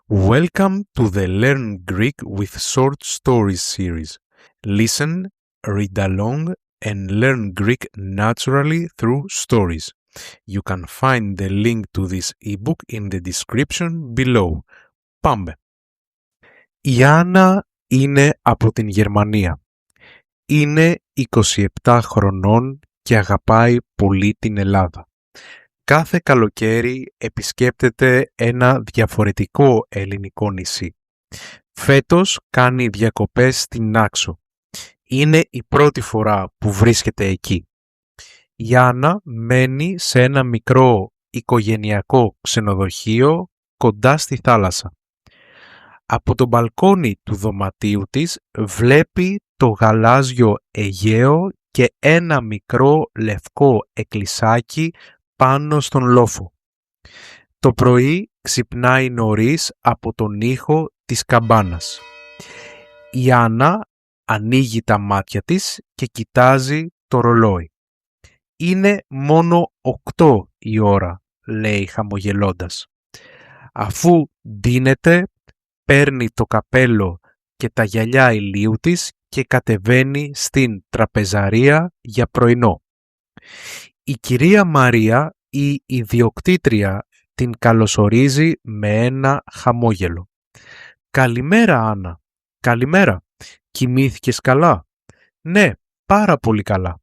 Welcome to the Learn Greek with Short Stories series. Listen, read along, and learn Greek naturally through stories. You can find the link to this ebook in the description below. Πάμε! Η Άννα είναι από την Γερμανία. Είναι 27 χρονών και αγαπάει πολύ την Ελλάδα. Κάθε καλοκαίρι επισκέπτεται ένα διαφορετικό ελληνικό νησί. Φέτος κάνει διακοπές στην Άξο. Είναι η πρώτη φορά που βρίσκεται εκεί. Η Άννα μένει σε ένα μικρό οικογενειακό ξενοδοχείο κοντά στη θάλασσα. Από το μπαλκόνι του δωματίου της βλέπει το γαλάζιο Αιγαίο και ένα μικρό λευκό εκκλησάκι πάνω στον λόφο. Το πρωί ξυπνάει νωρίς από τον ήχο της καμπάνας. Η Άννα ανοίγει τα μάτια της και κοιτάζει το ρολόι. «Είναι μόνο 8 η ώρα», λέει χαμογελώντας. Αφού ντύνεται, παίρνει το καπέλο και τα γυαλιά ηλίου της και κατεβαίνει στην τραπεζαρία για πρωινό. Η κυρία Μαρία, η ιδιοκτήτρια, την καλωσορίζει με ένα χαμόγελο. «Καλημέρα, Άννα». «Καλημέρα. Κοιμήθηκες καλά?» «Ναι, πάρα πολύ καλά».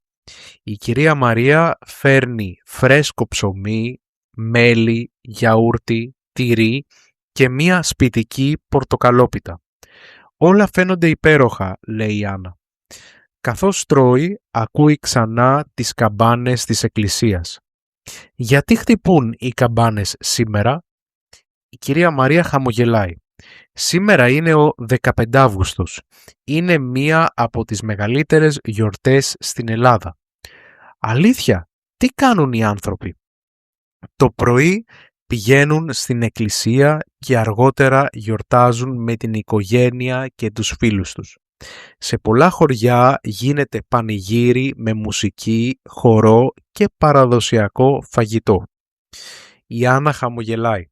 Η κυρία Μαρία φέρνει φρέσκο ψωμί, μέλι, γιαούρτι, τυρί και μία σπιτική πορτοκαλόπιτα. «Όλα φαίνονται υπέροχα», λέει η Άννα. Καθώς τρώει, ακούει ξανά τις καμπάνες της εκκλησίας. «Γιατί χτυπούν οι καμπάνες σήμερα?» Η κυρία Μαρία χαμογελάει. «Σήμερα είναι ο 15 Αύγουστος. Είναι μία από τις μεγαλύτερες γιορτές στην Ελλάδα». «Αλήθεια, τι κάνουν οι άνθρωποι?» Το πρωί πηγαίνουν στην εκκλησία και αργότερα γιορτάζουν με την οικογένεια και τους φίλους τους. Σε πολλά χωριά γίνεται πανηγύρι με μουσική, χορό και παραδοσιακό φαγητό. Η Άννα χαμογελάει.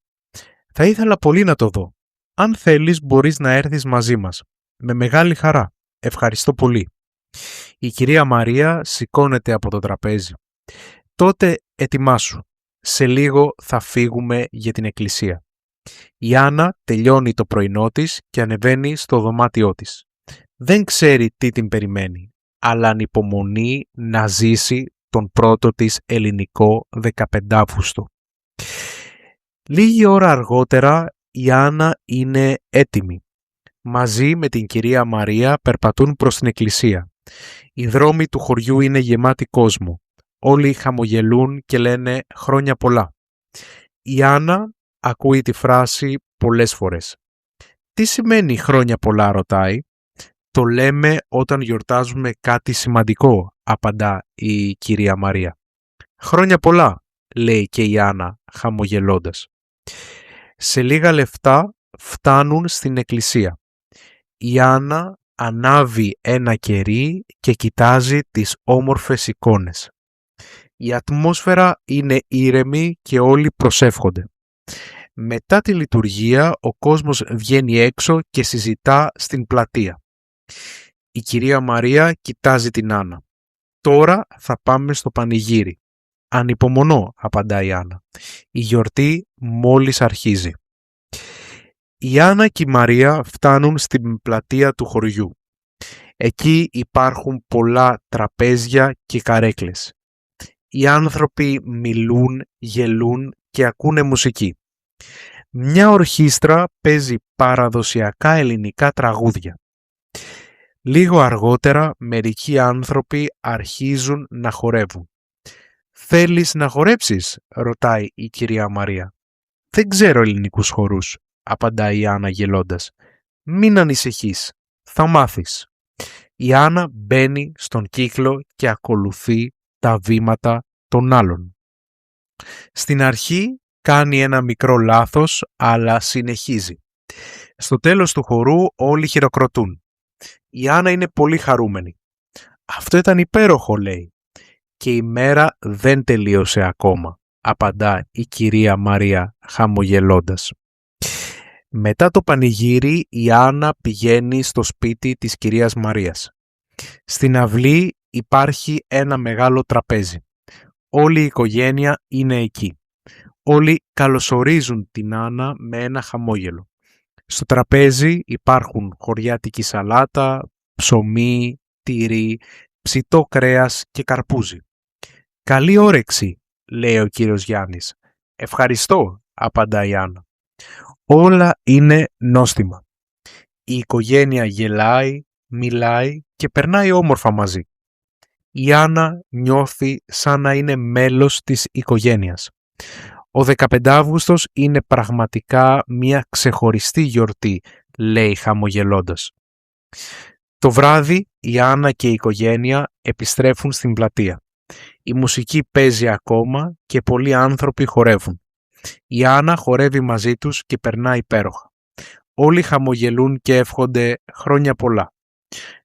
«Θα ήθελα πολύ να το δω. Αν θέλεις μπορείς να έρθεις μαζί μας». «Με μεγάλη χαρά. Ευχαριστώ πολύ». Η κυρία Μαρία σηκώνεται από το τραπέζι. «Τότε ετοιμάσου. Σε λίγο θα φύγουμε για την εκκλησία». Η Άννα τελειώνει το πρωινό της και ανεβαίνει στο δωμάτιό της. Δεν ξέρει τι την περιμένει, αλλά ανυπομονεί να ζήσει τον πρώτο της ελληνικό 15 Αύγουστο. Λίγη ώρα αργότερα η Άννα είναι έτοιμη. Μαζί με την κυρία Μαρία περπατούν προς την εκκλησία. Οι δρόμοι του χωριού είναι γεμάτοι κόσμο. Όλοι χαμογελούν και λένε «χρόνια πολλά». Η Άννα ακούει τη φράση πολλές φορές. «Τι σημαίνει χρόνια πολλά?» ρωτάει. «Το λέμε όταν γιορτάζουμε κάτι σημαντικό», απαντά η κυρία Μαρία. «Χρόνια πολλά», λέει και η Άννα χαμογελώντας. Σε λίγα λεπτά φτάνουν στην εκκλησία. Η Άννα ανάβει ένα κερί και κοιτάζει τις όμορφες εικόνες. Η ατμόσφαιρα είναι ήρεμη και όλοι προσεύχονται. Μετά τη λειτουργία ο κόσμος βγαίνει έξω και συζητά στην πλατεία. Η κυρία Μαρία κοιτάζει την Άννα. «Τώρα θα πάμε στο πανηγύρι». «Ανυπομονώ», απαντά η Άννα. «Η γιορτή μόλις αρχίζει». Η Άννα και η Μαρία φτάνουν στην πλατεία του χωριού. Εκεί υπάρχουν πολλά τραπέζια και καρέκλες. Οι άνθρωποι μιλούν, γελούν και ακούνε μουσική. Μια ορχήστρα παίζει παραδοσιακά ελληνικά τραγούδια. Λίγο αργότερα μερικοί άνθρωποι αρχίζουν να χορεύουν. «Θέλεις να χορέψεις?» ρωτάει η κυρία Μαρία. «Δεν ξέρω ελληνικούς χορούς», απαντάει η Άννα γελώντας. «Μην ανησυχείς, θα μάθεις». Η Άννα μπαίνει στον κύκλο και ακολουθεί τα βήματα των άλλων. Στην αρχή κάνει ένα μικρό λάθος, αλλά συνεχίζει. Στο τέλος του χορού όλοι χειροκροτούν. Η Άννα είναι πολύ χαρούμενη. «Αυτό ήταν υπέροχο», λέει. Και η μέρα δεν τελείωσε ακόμα. απαντά η κυρία Μαρία χαμογελώντας. Μετά το πανηγύρι η Άννα πηγαίνει στο σπίτι της κυρίας Μαρίας. Στην αυλή υπάρχει ένα μεγάλο τραπέζι. Όλη η οικογένεια είναι εκεί. Όλοι καλωσορίζουν την Άννα με ένα χαμόγελο. Στο τραπέζι υπάρχουν χωριάτικη σαλάτα, ψωμί, τυρί, ψητό κρέας και καρπούζι. «Καλή όρεξη», λέει ο κύριος Γιάννης. «Ευχαριστώ», απαντά η Άννα. Όλα είναι νόστιμα. Η οικογένεια γελάει, μιλάει και περνάει όμορφα μαζί. Η Άννα νιώθει σαν να είναι μέλος της οικογένειας. Ο 15 Αύγουστος είναι πραγματικά μια ξεχωριστή γιορτή, λέει χαμογελώντας. Το βράδυ η Άννα και η οικογένεια επιστρέφουν στην πλατεία. Η μουσική παίζει ακόμα και πολλοί άνθρωποι χορεύουν. Η Άννα χορεύει μαζί τους και περνάει υπέροχα. Όλοι χαμογελούν και εύχονται χρόνια πολλά.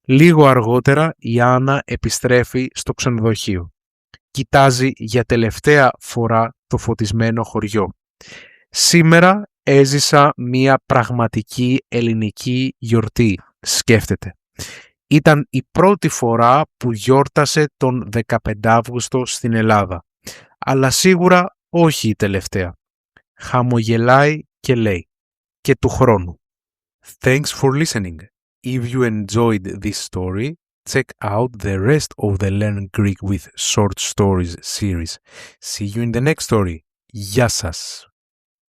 Λίγο αργότερα η Άννα επιστρέφει στο ξενοδοχείο. Κοιτάζει για τελευταία φορά το φωτισμένο χωριό. «Σήμερα έζησα μια πραγματική ελληνική γιορτή», σκέφτεται. Ήταν η πρώτη φορά που γιόρτασε τον 15 Αύγουστο στην Ελλάδα, αλλά σίγουρα όχι η τελευταία. Χαμογελάει και λέει «και του χρόνου». Thanks for listening. If you enjoyed this story, check out the rest of the Learn Greek with Short Stories series. See you in the next story. Γεια σας!